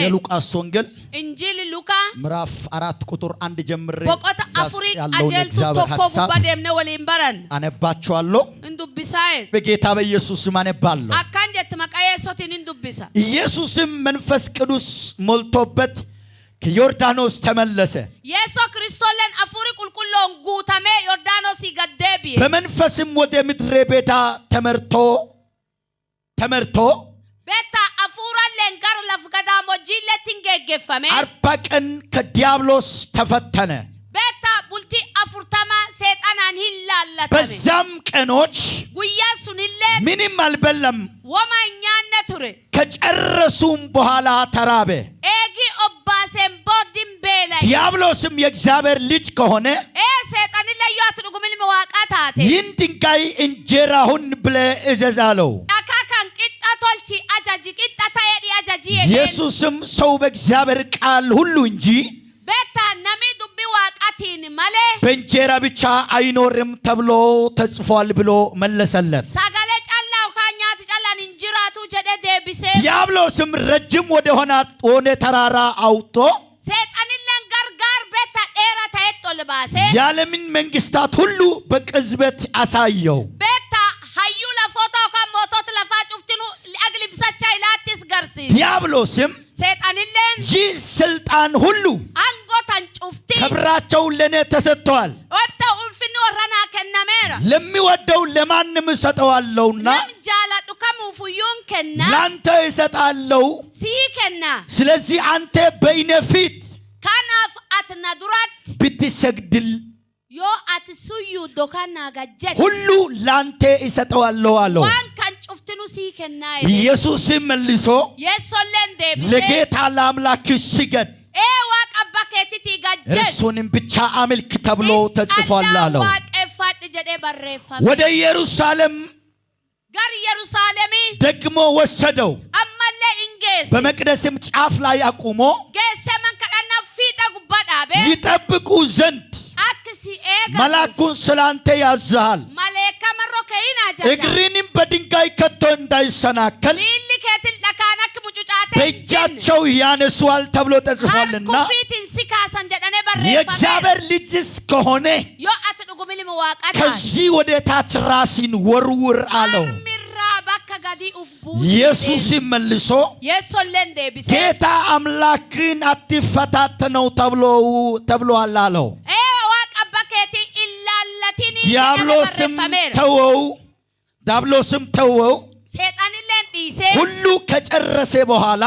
የሉቃስ ወንጌል እንጂል ሉቃ ምዕራፍ 4 ቁጥር 1 ጀምሬ በቆታ አፍሪክ አጀልቱ ተኮ ጉባደምነ ወሊምበረን አነባችኋለሁ እንዱብሳይ በጌታ በኢየሱስ ስም አነባለሁ። አካንጀት መቃየሶትን እንዱብሳ ኢየሱስም መንፈስ ቅዱስ ሞልቶበት ከዮርዳኖስ ተመለሰ። ኢየሱስ ክርስቶስን አፍሪ ቁልቁሎን ጉታሜ ዮርዳኖስ ይገደብ በመንፈስም ወደ ምድረ በዳ ተመርቶ ቤታ አፉራለን ጋር ለፍቀዳ ሞጂለትን ገገፈመ 40 ቀን ከዲያብሎስ ተፈተነ። ቤታ ቡልቲ አፉርተማ ሰይጣናን ይላላተመ በዛም ቀኖች ጉያሱንለ ምንም አልበላም። ወማኛነ ቱረ ከጨረሱም በኋላ ተራበ። ኤጊ ኦባሰን ቦዲም ቤላ ዲያብሎስም የእግዚአብሔር ልጅ ከሆነ ሰይጣን ለያት ንጉምን መዋቃታተ ይህን ድንጋይ እንጀራ ሁን ብለህ እዘዝ አለው። ቶልቺ አጃጂ ቂጣታ የዲ አጃጂ ኢየሱስም ሰው በእግዚአብሔር ቃል ሁሉ እንጂ ቤታ ነሚ ዱቢ ዋቃቲን ማለ በእንጀራ ብቻ አይኖርም ተብሎ ተጽፏል ብሎ መለሰለት። ሳጋለ ጫላው ካኛት ጫላን እንጅራቱ ጀደ ደብሴ ዲያብሎስም ረጅም ወደ ተራራ አውጥቶ ሰይጣንን ለንጋር ቤታ ዴራ ታየቶ ልባሴ የዓለምን መንግስታት ሁሉ በቅጽበት አሳየው። ቤታ ሀዩ ለፎቶ ከሞቶት ለፋጭፍቲኑ ለአግሊብሳቻ ይላትስ ገርሲ ዲያብሎስም ሰይጣንን ይህ ስልጣን ሁሉ አንጎታን ጩፍቲ ክብራቸው ለኔ ተሰጥቷል። ወጣ ኡልፍኒ ወራና ከነመራ ለሚወደው ለማንም እሰጠዋለሁና ለምጃላ ዱከሙ ፉዩን ከና ላንተ እሰጣለሁ። ሲከና ስለዚህ አንተ በእኔ ፊት ካናፍ አትናዱራት ብትሰግድል ዮ አትሱዩ ዶካና ጋጀት ሁሉ ላንተ እሰጠዋለሁ አለው። ዋን ካን ጩፍትኑ ሲከና ኢየሱስ መልሶ የሶለን ደብሴ ለጌታ ለአምላክህ ስገድ ዋቀባከቲቲ ጋጀት እርሱንም ብቻ አምልክ ተብሎ ተጽፏል አለው። ዋቀፋድ ጀደ በረፋ ወደ ኢየሩሳሌም ጋር ኢየሩሳሌም ደግሞ ወሰደው። አማለ እንጌስ በመቅደስም ጫፍ ላይ አቁሞ ገሰመን ከዳና ፊታ ጉባዳቤ ይጠብቁ ዘንድ መልአኩን ስላንተ ያዝሃል። ማለካ መሮከይና ጃጃ እግርህንም በድንጋይ ከቶ እንዳይሰናከል ሊልከትን ለካናክ ሙጩጫተ በእጃቸው ያነሱዋል ተብሎ ተጽፏልና የእግዚአብሔር ልጅስ ከሆነ ዮ አትዱጉብል መዋቃታ ከዚህ ወደ ታች ራስን ወርውር አለው። ኢየሱስ መልሶ ጌታ አምላክን አትፈታተነው ተብሎአል አለው። ዲያብሎስም ተወው። ሁሉ ከጨረሰ በኋላ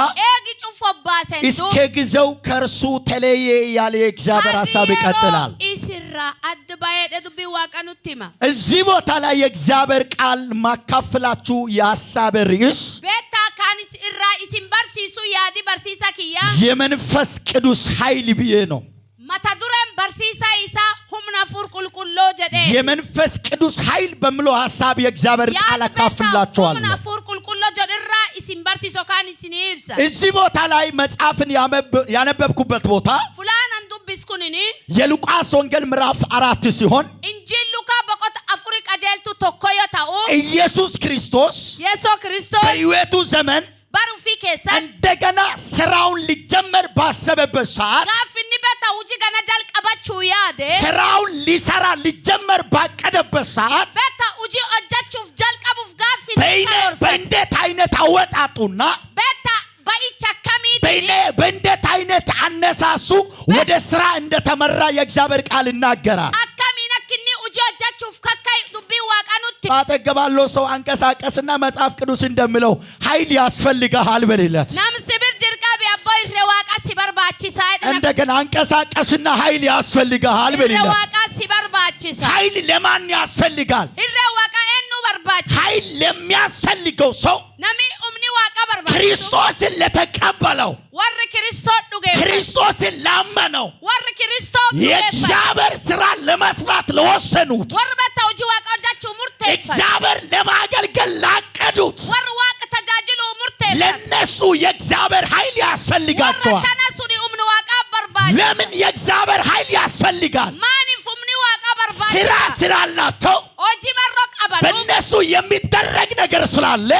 እስከ ጊዜው ከእርሱ ተለየ ያለ የእግዚአብሔር ሐሳብ ይቀጥላል። እዚህ ቦታ ላይ የእግዚአብሔር ቃል ማካፈላችሁ የሐሳብ ርዕስ የመንፈስ ቅዱስ ኃይል ብዬ ነው። የመንፈስ ቅዱስ ኃይል በሚለው ሐሳብ የእግዚአብሔር ቃል አካፍላችኋለሁ። እዚህ ቦታ ላይ መጽሐፍን ያነበብኩበት ቦታ የሉቃስ ወንጌል ምዕራፍ 4 ሲሆን ኢየሱስ ክርስቶስ በሕይወቱ ዘመን እንደገና ስራውን ሊጀመር ባሰበበት ሰዓት ስራውን ሊሰራ ሊጀመር ባቀደበት ሰዓት በእንዴት አይነት አወጣጡና በእንዴት አይነት አነሳሱ ወደ ስራ እንደተመራ የእግዚአብሔር ቃል ይናገራል። ባጠገባለው ሰው አንቀሳቀስና መጽሐፍ ቅዱስ እንደሚለው ኃይል ያስፈልጋል በሌለት እንደገና አንቀሳቀስና ኃይል ያስፈልጋል በሌለት ኃይል ለማን ያስፈልጋል? ኃይል ለሚያስፈልገው ሰው ክርስቶስን ለተቀበለው ክርስቶስን ላመነው የእግዚአብሔር ስራ ለመስራት ለወሰኑት እግዚአብሔር ለማገልገል ላቀዱት ለነሱ የእግዚአብሔር ኃይል ያስፈልጋቸዋል። ለምን የእግዚአብሔር ኃይል ያስፈልጋል? ስራ ስላላቸው በእነሱ የሚደረግ ነገር ስላለ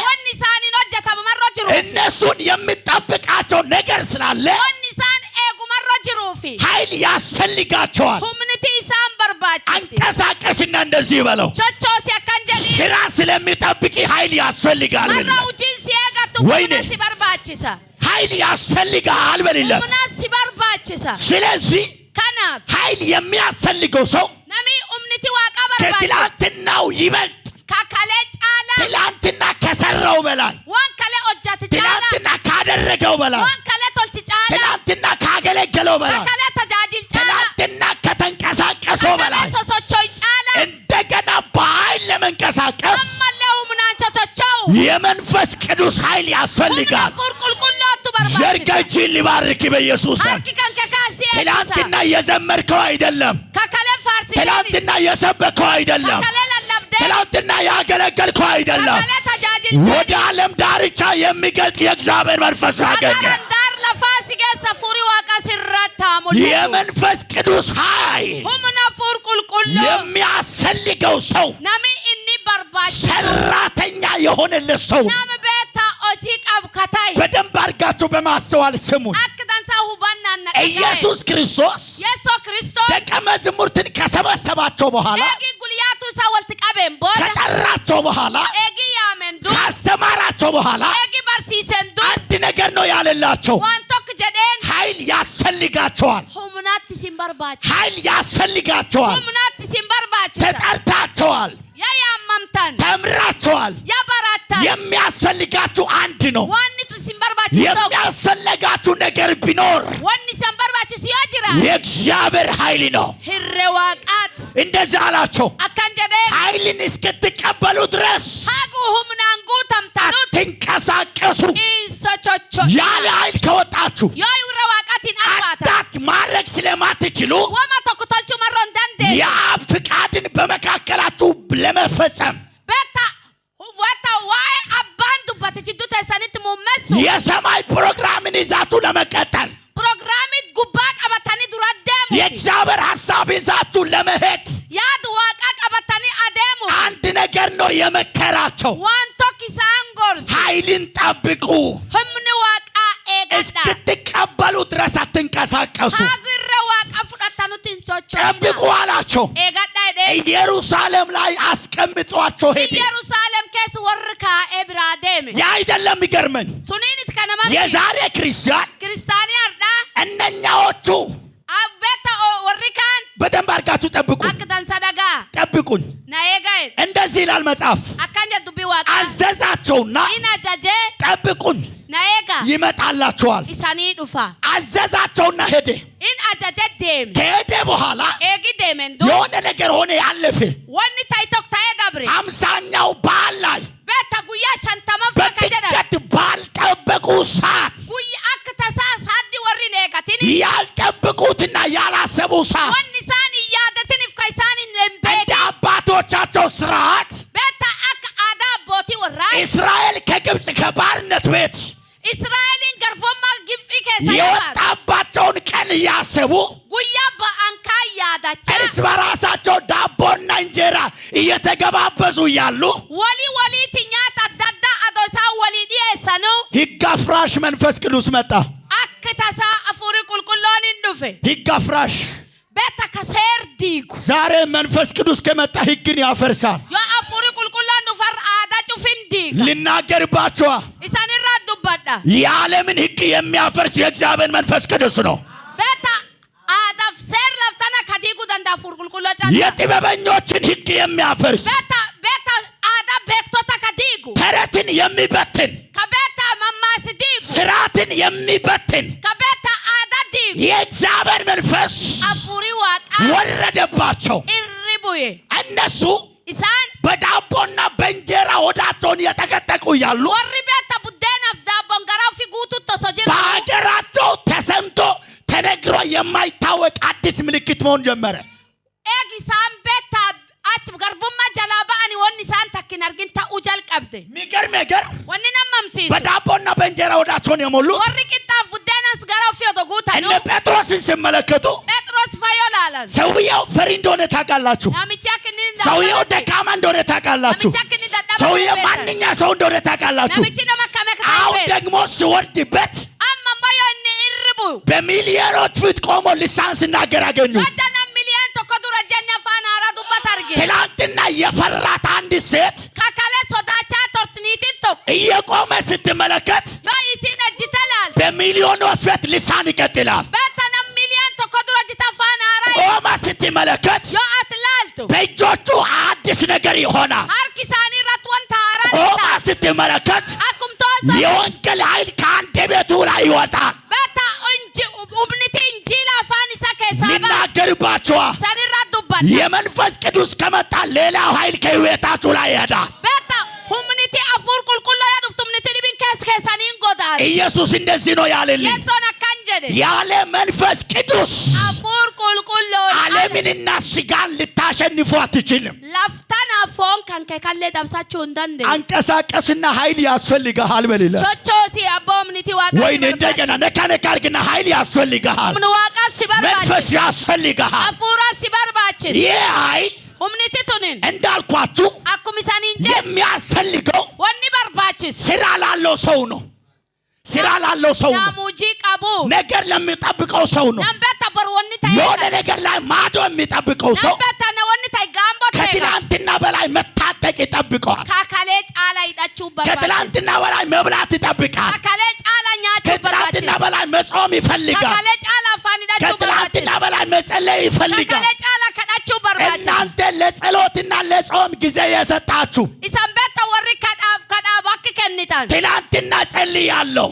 hojjetamu marro jiru እነሱን የሚጠብቃቸው ነገር ስላለ wonni isaan eegu marro jiruufi ኃይል ያስፈልጋቸዋል humniti isaan barbaachifti አንቀሳቀስና እንደዚህ በለው chochoosi akkan jedhi ስራ ስለሚጠብቂ ኃይል ያስፈልጋል marra hojiin si eegatu ወይኔ humna si barbaachisa ኃይል ያስፈልጋል በልለት humna si barbaachisa ስለዚህ kanaaf ኃይል የሚያስፈልገው ሰው nami humniti waaqa barbaachisa ከትላንትናው ይበልጥ kakalee caalaa ትላንትና ከሰራው በላይ waan kalee hojjate caalaa ትላንትና ካደረገው በላይ waan kalee tolchi caalaa ትላንትና ካገለገለው በላይ kakalee tajaajil caalaa ትላንትና ከተንቀሳቀሰው በላይ kakalee sosochoy caalaa እንደገና በኃይል ለመንቀሳቀስ ammallee humnaan sosochow የመንፈስ ቅዱስ ኃይል ያስፈልጋል humna fur qulqullootu barbaachisa ዘርጋችን ሊባርክ በኢየሱስ ስም harki kan kakaasii ትላንትና የዘመርከው አይደለም kakalee faarsi ትላንትና የሰበከው አይደለም kakalee lallabdee ትላንትና ያገለገልከው አይደለም kakalee tajaajil ወደ ዓለም ዳርቻ የሚገልጥ የእግዚአብሔር መንፈስ አገኘ kakaran daar lafaa si keessa furii waaqa sirratti haa mul'atu የመንፈስ ቅዱስ ኃይል humna fur qulqulloo የሚያስፈልገው ሰው nami inni barbaachisu ሰራተኛ የሆነለት ሰው nama beektaa hojii qabu katay በደንብ አድርጋችሁ በማስተዋል ስሙን akka dansaa hubannaan na ኢየሱስ ክርስቶስ yeesoo kiristoos ደቀ መዛሙርትን ከሰበሰባቸው በኋላ eegii guyyaatu isaa walitti qabeen booda ከጠራቸው በኋላ eegii yaameen dur ካስተማራቸው በኋላ eegii barsiiseen dur አንድ ነገር ነው ያለላቸው waan tokko jedheen ኃይል ያስፈልጋቸዋል humnaatti isin barbaachisa ኃይል ያስፈልጋቸዋል humnaatti isin barbaachisa ተጠርታቸዋል yaa yaammamtan ተምራቸዋል yaa barattan የሚያስፈልጋችሁ አንድ ነው wanni isin barbaachisu tokko የሚያስፈልጋችሁ ነገር ቢኖር wanni isin barbaachisu yoo jira የእግዚአብሔር ኃይል ነው hirre waaqaat እንደዛ አላቸው akkan jedheen ኃይልን እስክትቀበሉ ድረስ hagu humnaan guutamtanut አትንቀሳቀሱ isochocho ያለ ኃይል ከወጣችሁ yoo hirre waaqaatiin albaatan አዳት ማድረግ ስለማትችሉ wama tokko tolchuu marroo hin dandeenye የአብ ፍቃድን በመካከላችሁ ለመፈጸም beektaa waa'ee abbaan dubbate jidduu teessanitti muummeessu የሰማይ ፕሮግራምን ይዛችሁ ለመቀጠል pirogiraamii gubbaa qabatanii dura adeemu የእግዚአብሔር ሐሳብ ይዛችሁ ለመሄድ yaadu waaqaa qabatanii adeemu አንድ ነገር ነው የመከራቸው waan tokko isaan gorsu ኃይልን ጠብቁ humni waaqaa eegadha እስክትቀበሉ ድረስ አትንቀሳቀሱ hagu irra waaqaa fudhatanutti hin ጠብቁ socho'ina አላቸው eegadha jedhee ኢየሩሳሌም ላይ አስቀምጧቸው ሄደ Yerusaalem keessa warri kaa'ee biraa deeme ያ አይደለም ይገርመኝ suniinit kana mamti የዛሬ ክርስቲያን kiristaanii hardhaa እነኛዎቹ abbeetta warri kaan በደንብ አድርጋችሁ ጠብቁ akka dansa dhagaa ጠብቁኝ na eega'e እንደዚህ ይላል መጽሐፍ akkan jedhu dubbii waaqaa አዘዛቸውና in ajajee ጠብቁኝ na eega ይመጣላችኋል isanii dhufa አዘዛቸውና ሄደ in ajajee deeme ከሄደ በኋላ eegi deemen dur የሆነ ነገር ሆነ ያለፈ wanni ta'i tokko ta'ee dabre 50ኛው በዓል ላይ beetta guyyaa shantamaffaa akka jedhan በድንገት ባልጠበቁ ሰዓት guyyaa akka tasaa saddi warri hin eegatini ያልጠበቁትና ያላሰቡ ሰዓት wanni isaan hin yaadatiniif ka isaan hin እንደ beekin አባቶቻቸው ስርዓት beetta akka aadaa abbootii warraa እስራኤል ከግብፅ ከባርነት ቤት Israa'eliin garbummaa Gibxii keessa yaabaa የወጣባቸውን ቀን እያሰቡ guyyaa ba'an kaan yaadachaa እርስ በራሳቸው ዳቦና እንጀራ እየተገባበዙ ያሉ waliitti nyaata adda addaa adoo isaan walii dhiyeessanuu ሕግ አፍራሽ መንፈስ ቅዱስ መጣ akka tasaa afurii qulqulloon hin dhufe ሕግ አፍራሽ beetta ka seer diigu ዛሬ መንፈስ ቅዱስ ከመጣ ሕግን ያፈርሳል yoo afurii qulqulloon dhufar aadaa cufin diiga ልናገርባቸዋ isanirraa dubbadha የዓለምን ሕግ የሚያፈርስ የእግዚአብሔር መንፈስ ቅዱስ ነው beetta aadaaf seer laftana ka diiguu danda'a afurii qulqulloo caalaa የጥበበኞችን ሕግ የሚያፈርስ beetta aadaa beektota ka diigu ተረትን የሚበትን ka beetta mammaasi diigu ስርዓትን የሚበትን ka beetta aadaa diigu የእግዚአብሔር መንፈስ afurii waaqaa ወረደባቸው irri bu'e እነሱ isaan በዳቦና በእንጀራ ሆዳቸውን የተቀጠቁ ያሉ warri beetta buddeenaaf daabboon garaa ofii guututti osoo jiran በሀገራቸው ተሰምቶ ተነግሮ የማይታወቅ አዲስ ምልክት መሆን ጀመረ eegi isaan beetta achi garbummaa jalaa ba'anii wanni isaan takkin argin ta'uu jalqabde የሚገርም ነገር wanni nammamsiisu በዳቦና በእንጀራ ሆዳቸውን የሞሉ warri qixxaaf buddeenas garaa ofii otoo እነ guutanu ጴጥሮስን ሲመለከቱ Phexros fayyoo laalan ሰውየው ፈሪ እንደሆነ ታውቃላችሁ። ሰውየው ደካማ እንደሆነ ታውቃላችሁ። ሰውየው ማንኛ ሰው እንደሆነ ታውቃላችሁ። አሁን ደግሞ ሲወርድበት በሚሊዮኖች ፊት ቆሞ ልሳን ሲናገር አገኙ። ትላንትና የፈራት አንድ ሴት እየቆመ ስትመለከት በሚሊዮኖች ፊት ልሳን ይቀጥላል። ቆመ ስትመለከት በእጆቹ አዲስ ነገር ይሆናል። ቆመ ስትመለከት የወንጌል ኃይል ከአንደበቱ ላይ ይወጣል። ይናገርባችኋል። የመንፈስ ቅዱስ ከመጣ ሌላ ኃይል ከህይወታችሁ ላይ ይሄዳል። ኢየሱስ እንደዚህ ነው ያለልኝ። ያለ መንፈስ ቅዱስ ዓለምንና ስጋን ልታሸንፉ አትችልም። አንቀሳቀስና ኃይል ያስፈልግሃል በሌላ ወይኔ እንደገና ነካ አድርግና ኃይል ያስፈልግሃል። መንፈስ ያስፈልግሃል። ይህ ኃይል እንዳልኳችሁ የሚያስፈልገው ስራ ላለው ሰው ነው። ስራ ላለው ሰው ነው። ነገር ለሚጠብቀው ሰው ነው። የሆነ ነገር ላይ ማዶ የሚጠብቀው ሰው ከትላንትና በላይ መታጠቅ ይጠብቀዋል። ከትላንትና በላይ መብላት ይጠብቃል። ከትላንትና በላይ መጾም ይፈልጋል። ከትላንትና በላይ መጸለይ ይፈልጋል። እናንተ ለጸሎትና ለጾም ጊዜ የሰጣችሁ ትላንትና ጸልያለሁ፣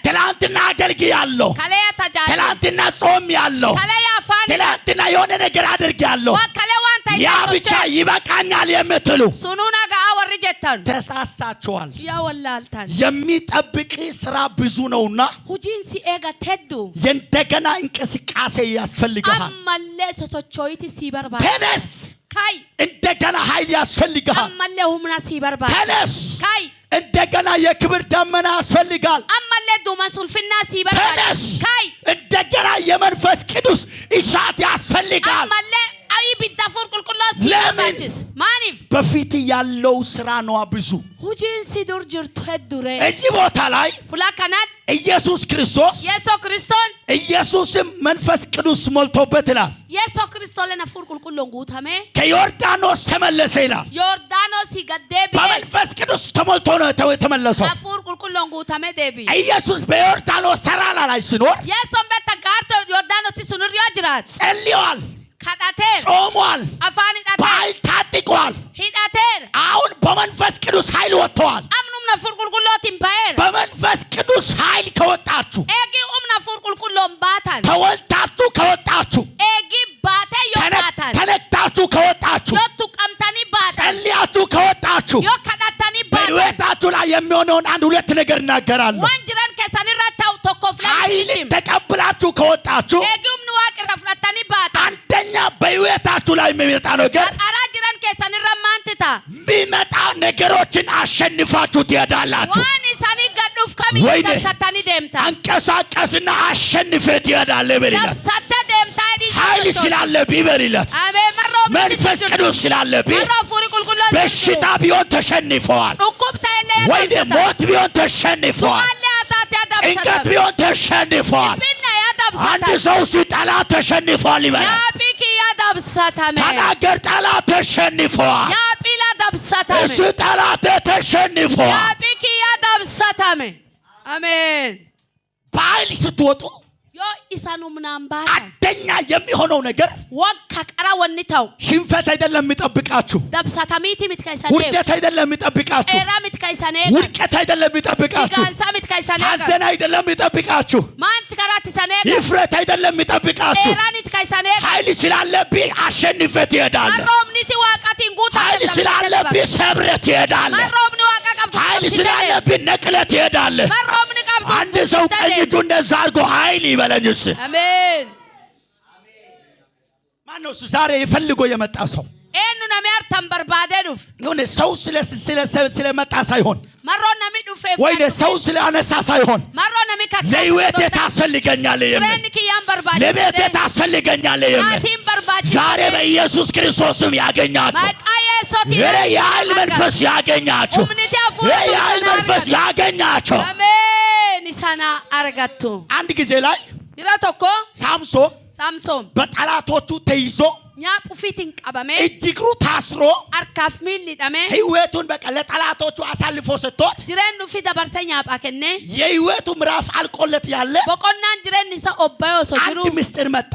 ትላንትና አገልግያለሁ፣ ትላንትና ጾምያለሁ፣ ትላንትና የሆነ ነገር አድርጌያለሁ፣ ያ ብቻ ይበቃኛል የምትሉ ተሳስታችኋል። የሚጠብቅ ስራ ብዙ ነውና የእንደገና እንቅስቃሴ ያስፈልግሃል። ተነስ፣ እንደገና ኃይል ያስፈልግሃል። ተነስ፣ እንደገና የክብር ደመና ያስፈልጋል። ተነስ፣ እንደገና የመንፈስ ቅዱስ እሳት ያስፈልጋል። ለምን? በፊት ያለው ስራ ነው ብዙ። እዚህ ቦታ ላይ ኢየሱስ ክርስቶስ ኢየሱስም መንፈስ ቅዱስ ሞልቶበት ይላል። ከዮርዳኖስ ተመለሰ ይላል። በመንፈስ ቅዱስ ተሞልቶ ነው የተመለሰው። ኢየሱስ በዮርዳኖስ ተራራ ላይ ሲኖር ጸልዮአል፣ ጾሟል፣ በኃይል ታጥቋል። አሁን በመንፈስ ቅዱስ ኃይል ወጥተዋል። በመንፈስ ቅዱስ ኃይል ከወጣችሁ፣ ተወልታችሁ ከወጣችሁ፣ ተነክታችሁ ከወጣችሁ፣ ጸልያችሁ ከወጣችሁ በሕይወታችሁ ላይ የሚሆነውን አንድ ሁለት ነገር እናገራለሁ። ኃይል ተቀብላችሁ ከወጣችሁ አንደኛ በሕይወታችሁ ላይ የሚመጣ ነገር የሚመጣ ነገሮችን አሸንፋችሁ ትሄዳላችሁ። ወይኔ አንቀሳቀስና አሸንፈ ትሄዳለህ በሌላት ኃይል ስላለብህ በሌላት መንፈስ ቅዱስ ስላለብህ በሽታ ቢሆን ተሸንፈዋል። ወይኔ ሞት ቢሆን ተሸንፈዋል። ጭንቀት ቢሆን ተሸንፈዋል። አንድ ሰው ጠላት ተሸንፈዋል ይበላል። ተናገር፣ ጠላት ተሸንፈዋል። እሱ ጠላት ተሸንፈዋል። አሜን። በኃይል ስትወጡ አንደኛ የሚሆነው ነገር ሽንፈት አይደለም የሚጠብቃችሁ፣ ውርደት አይደለም የሚጠብቃችሁ፣ ውድቀት አይደለም የሚጠብቃችሁ፣ ሐዘን አይደለም የሚጠብቃችሁ፣ ይፍረት አይደለም የሚጠብቃችሁ። ኃይል ስላለብህ አሸንፈህ ትሄዳለህ። ኃይል ስላለብህ ሰብረህ ትሄዳለህ። ኃይል ስላለብህ ነቅለህ ትሄዳለህ። አንድ ሰው ቀኝ እጁ እንደዛ አድርጎ ኃይል ይበለኝስ። አሜን። ማነው ዛሬ ይፈልጎ የመጣ ሰው? የሆነ ሰው ስለመጣ ሳይሆን ወይኔ ሰው ስለአነሳ ሳይሆን ለህይወቴ ታስፈልገኛለህ የሚል ለቤቴ ታስፈልገኛለህ የሚል ዛሬ በኢየሱስ ክርስቶስም ያገኛችሁ የኃይል መንፈስ ያገኛችሁ የኃይል መንፈስ ያገኛችሁ አሜን ይሳና አረጋቱ አንድ ጊዜ ላይ ይራቶኮ ሳምሶን በጠላቶቹ ተይዞ ኛፑፊቲን ቀበሜ እጅግሩ ታስሮ አርካፍ ሚል ዳሜ ህይወቱን በቃ ለጠላቶቹ አሳልፎ ሰጥቶት ጅሬኑ ፊ ደበርሰኛ አባከነ የህይወቱ ምዕራፍ አልቆለት ያለ በቆናን ጅሬን ይሳ ኦባዮ ሶጅሩ አንድ ምስጢር መጣ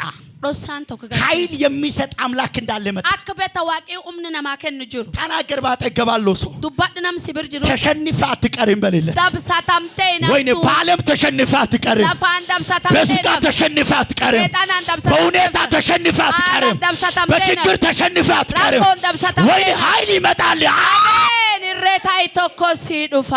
ኃይል የሚሰጥ አምላክ እንዳለ መጣ አከበተ ዋቂው ኡምነና ማከን ጅሩ ተናገር ባጠገባለው ሰው ዱባድናም ሲብር ጅሩ ተሸንፈ አትቀርም በሌለ ዳብሳታምቴና ወይኔ በዓለም ተሸንፈ አትቀርም በስጋ ተሸንፈ አትቀርም በሁኔታ ተሸንፈ አትቀርም በችግር ተሸንፈ አትቀርም ወይኔ ኃይል ይመጣል አሜን ኢሬታይ ተኮሲ ዱፋ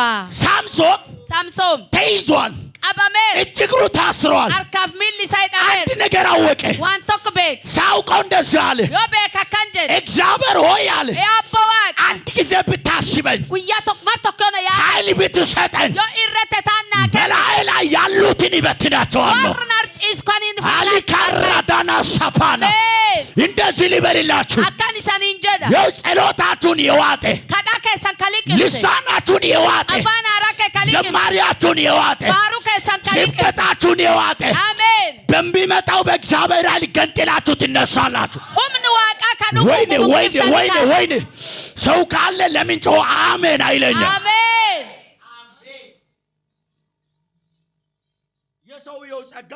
ሳምሶን ተይዟል አባሜ እጅግሩ ታስሯል አርካፍ ሚል ሳይዳሄ አንድ ነገር አወቀ ዋንቶክ ቤክ ሳውቀው እንደዚህ አለ ዮቤክ አካንጀን እግዚአብሔር ሆይ አለ ያባዋቅ አንድ ጊዜ ብታስበኝ ጉያቶክ ማርቶክ ነው ያ ኃይል ብትሰጠን ዮ ኢረተታና በላይ ላይ ያሉትን ይበትናቸዋለሁ ወርናርጪስ ኳኒን አሊካራዳና ሳፓና እንደዚህ ሊበልላችሁ አካኒሳን እንጀዳ የው ጸሎታችሁን የዋጠ ካዳከ ሰንካሊቅ ልሳናችሁን የዋጠ አፋና አራከ ካሊቅ ዘማሪያችሁን የዋጠ ባሩከ ሰንካሊቅ ስብከታችሁን የዋጠ አሜን በሚመጣው በእግዚአብሔር ኃይል ገንጥላችሁ ትነሳላችሁ ሁምን ዋቃ ካዱ ወይኔ ሰው ካለ ለምን ጮህ አሜን አይለኛ አሜን የሰውየው ጸጋ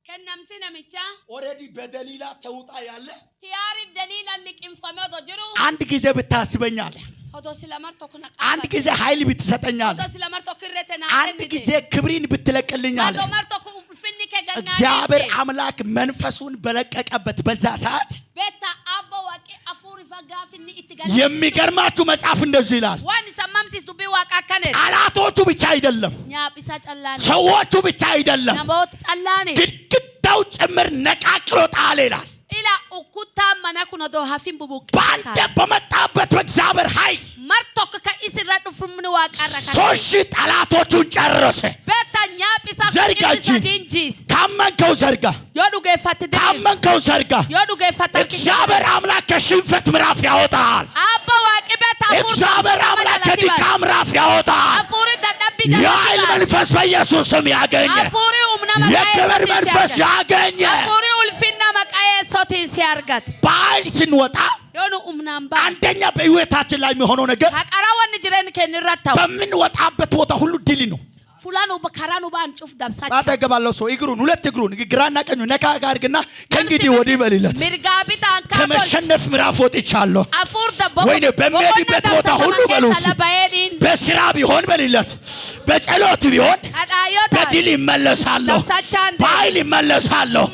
ከነምሲ ነምቻ ኦሬዲ በደሊላ ተውጣ ያለ ቲያሪ ደሊላ ለቅንፈመዶ ጅሩ አንድ ጊዜ ብታስበኛል ሆዶ ስለማርቶ ኩና አንድ ጊዜ ኃይል ብትሰጠኛል ሆዶ ስለማርቶ ክረተና አንድ ጊዜ ክብሪን ብትለቅልኛል ሆዶ ማርቶ ፍኒ ከገና እግዚአብሔር አምላክ መንፈሱን በለቀቀበት በዛ ሰዓት ቤታ አቦ ዋቂ አፉሪ ፈጋፍኒ ኢትጋና የሚገርማችሁ መጽሐፍ እንደዚህ ይላል ዋን ሰማምሲስ ዱቢ ዋቃ ከነ ጠላቶቹ ብቻ አይደለም ኛጲሳ ጨላኔ ሰዎቹ ብቻ አይደለም ነቦት ጨላኔ ግድግዳው ጭምር ነቃቅሎ ጣለ ይላል ኢላ ኡኩታ መናኩ ነዶ ሀፊን ቡቡቅ ባንተ በመጣበት በእግዚአብሔር ኃይል ማርቶክ ከኢስራ ዱፍምን ዋቃራ ሶሺ ጠላቶቹን ጨረሰ ቤታኛ ጲሳ ዘርጋጅ ካመንከው ዘርጋ ዮዱ ገፋት ደስ ካመንከው ዘርጋ ዮዱ ገፋት እግዚአብሔር አምላክ ከሽንፈት ምዕራፍ ያወጣል አባ ዋቂ ቤታ እግዚአብሔር አምላክ ከድካም ምዕራፍ ያወጣል አፉሪ ተደብጀ የኃይል መንፈስ በኢየሱስ ስም ያገኘ አፉሪ ኡምና የክብር መንፈስ ያገኘ አፉሪ ኡልፊና መቃየ ሶቲን ሲያርጋት በኃይል ስንወጣ ዮኑ ኡምናምባ አንደኛ በህይወታችን ላይ የሚሆነው ነገር አቀራውን ጅረን ከንራታው በምንወጣበት ቦታ ሁሉ ድል ነው ፉላኑ በካራኑ ባንጩፍ ዳብሳች አጠገባለው ሰው ሁለት እግሩን ግራና ቀኙ ነካ አድርግና ከእንግዲህ ወዲህ በልለት ምርጋቢታ አንካቶች ከመሸነፍ ምዕራፍ ወጥቻለሁ አፉር ደቦ ወይኔ በሚሄድበት ቦታ ሁሉ በሉስ በስራ ቢሆን በልለት በጸሎት ቢሆን በድል ይመለሳለሁ በኃይል ይመለሳለሁ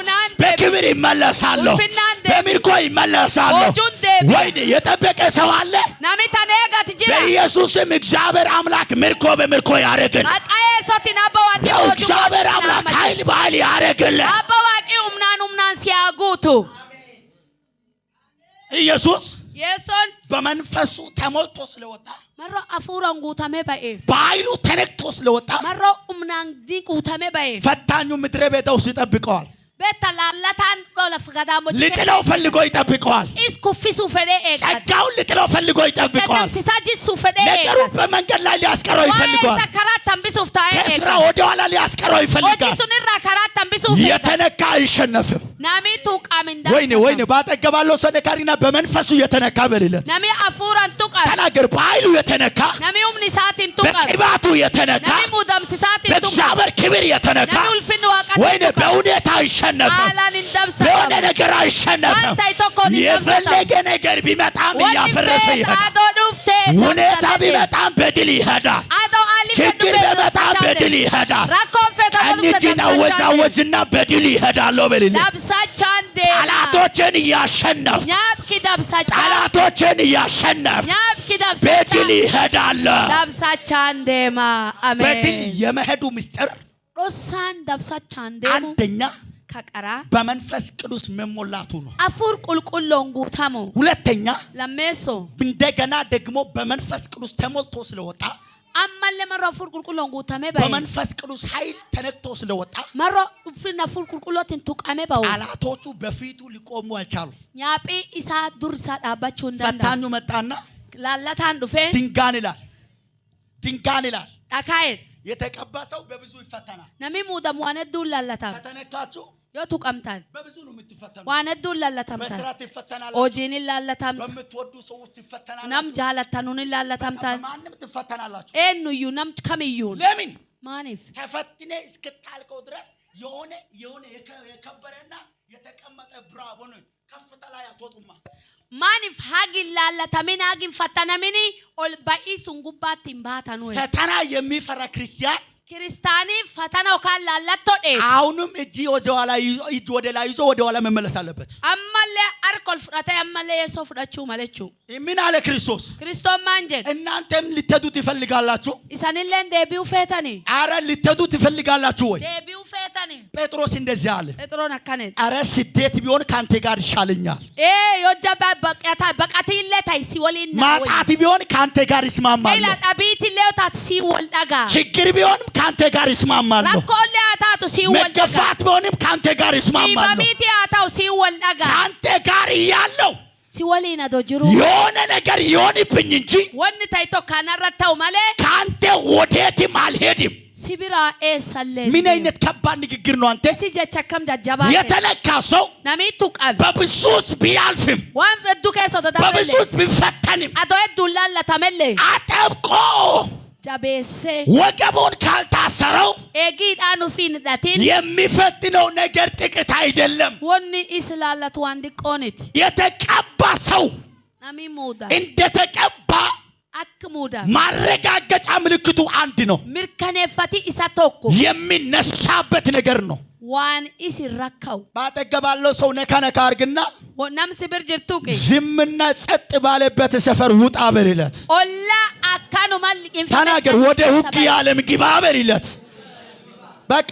በክብር ይመለሳለሁ በምርኮ ይመለሳለሁ ወይኔ የጠበቀ ሰው አለ በኢየሱስም እግዚአብሔር አምላክ ምርኮ በምርኮ ያረግል እግዚአብሔር አምላክ ኃይል በኃይል ያረግል ኡምናን ሲያጉቱ ኢየሱስ የሶን በመንፈሱ ተሞልቶ ስለወጣ መሮ አፉራን ጉታሜ ባኤፍ በኃይሉ ተነክቶ ስለወጣ መሮ ኡምናን ዲቁታሜ ባኤፍ ፈታኙ ምድረ በዳው ሲጠብቀዋል በተላላታን ወለፍጋዳሞች ልጥለው ፈልጎ ይጠብቀዋል እስኩፊሱ ፈሬ ጸጋውን ልጥለው ፈልጎ ይጠብቀዋል ሲሳጂሱ ፈሬ ነገሩ በመንገድ ላይ ሊያስቀረው ይፈልጋል ሰከራታን ቢሱፍታዬ ከስራ ወደ ኋላ ሊያስቀረው ይፈልጋል ወዲሱንራ ከራታን ቢሱፍ የተነካ አይሸነፍም ናሚቱ ቃምንዳ ወይኔ ባጠገባለው ሰነካሪና በመንፈሱ የተነካ በልለት ናሚ አፉራን ቱቃር ተናገር በኃይሉ የተነካ ናሚ ኡምኒሳቲን ቱቃር በቅባቱ የተነካ ናሚ ሙዳም ሲሳቲን ቱቃር በእግዚአብሔር ክብር የተነካ ናሚ ኡልፊን ዋቃ ወይኔ በሁኔታ አይሸነፍም አላን እንደምሳ በሆነ ነገር አይሸነፍም የፈለገ ነገር ቢመጣም እያፈረሰ ይሄዳል ሁኔታ ቢመጣም በድል ይሄዳል ችግር ቢመጣም በድል ይሄዳል ቀኝጅና ወዛወዝና በድል ይሄዳለሁ በልልኝ ጠላቶችን እያሸነፍ ጠላቶችን እያሸነፍ በድል ይሄዳል በድል የመሄዱ ምስጢር አንደኛ ከቀራ በመንፈስ ቅዱስ መሞላቱ ነው አፉር ቁልቁሎን ጉታሙ ሁለተኛ ለሜሶ እንደገና ደግሞ በመንፈስ ቅዱስ ተሞልቶ ስለወጣ አማለ መሮ ፉር ቁልቁሎን ጉታሜ ባይ በመንፈስ ቅዱስ ኃይል ተነክቶ ስለወጣ መሮ ፍና ፉር ቁልቁሎትን ቱቃሜ ባው አላቶቹ በፊቱ ሊቆሙ አልቻሉ ኛጲ ኢሳ ዱርሳ ዳባቸው እንዳንዳ ፈታኙ መጣና ላላታን ዱፌ ድንጋን ይላል ዳካየን የተቀባ ሰው በብዙ ይፈተናል ነሚ ሙዳም ዋነዱ ላላታ ከተነካችሁ yotu qamtan በብዙ ነው የምትፈተኑ ዋነዱ ላላታምታ በስራት ይፈተናል ኦጂኒ ላላታም በምትወዱ ሰዎች ትፈተናላችሁ ናም ጃላታኑን ላላታምታን ማንንም ትፈተናላችሁ ኤኑዩ ናም ከመዩ ለምን ማኒፍ ተፈትነ እስከታልከው ድረስ የሆነ የከበረና የተቀመጠ ብራቦ ነው ከፍታ ላይ አትወጡማ ማኒፍ ሀጊ ላላታሚና ሀጊ ፈተናሚኒ ኦል ባኢሱን ጉባት ይምባታኑ ፈተና የሚፈራ ክርስቲያን ክርስቲያኒ ፈተናው ካላላቶ ደ አሁንም እጂ ወደ ላይ ይዞ ወደ ኋላ መመለስ አለበት አማለ አርኮል ፍራታ አማለ የሶፍ ዳቹ ማለቹ ምን አለ ክርስቶስ ማንጀን እናንተም ልትሄዱት ይፈልጋላችሁ ኢሳንለን ደቢው ፈታኒ አረ ልትሄዱት ይፈልጋላችሁ ወይ ደቢው ፈታኒ ጴጥሮስ እንደዚህ አለ ጴጥሮን አካነ አረ ስደት ቢሆን ካንተ ጋር ይሻለኛል ዮጃ በቃቲለታይ ሲወልና ማጣት ቢሆን ካንተ ጋር ይስማማል ኢላ ዳቢቲለታት ሲወልዳጋ ችግር ቢሆን ካንተ ጋር ይስማማል ለኮለያታቱ ሲወልዳጋ መገፋት ቢሆንም ካንተ ጋር ይስማማል በሚቲያታው ሲወልዳጋ ካንተ ጋር ያለው ሲወሊና ዶጅሩ የሆነ ነገር ይሆንብኝ እንጂ ወንታይቶ ካናራታው ማለ ካንተ ወዴትም አልሄድም ሲቢራ ኤሰለ ምን አይነት ከባድ ንግግር ነው አንተ ሲጀቸከም ጃጃባ የተለካ ሰው ናሚቱ ቃል በብዙስ ቢያልፍም ዋን ፈዱ ከሰው ተዳበለ በብዙስ ቢፈተንም አዶይ ዱላላ ተመለ አጠብቆ ጃቤሴ ወገቡን ካልታሰረው ኤጊዳኑ ፊንዳቲን የሚፈትነው ነገር ጥቂት አይደለም ወኒ ኢስላላት ዋንዲ ቆኒት የተቀባ ሰው ናሚሙዳ እንደተቀባ አክሙዳ ማረጋገጫ ምልክቱ አንድ ነው ምርከኔፈቲ ኢሳቶኩ የሚነሳበት ነገር ነው ዋን ኢስራካው ባጠገባለው ሰው ነካ አርግና ወናም ሲብር ጅርቱቂ ዝምና ጸጥ ባለበት ሰፈር ውጣ በሪለት ኦላ አካኑ ማል ተናገር ወደ ውጊያ ዓለም ግባ በሪለት በቃ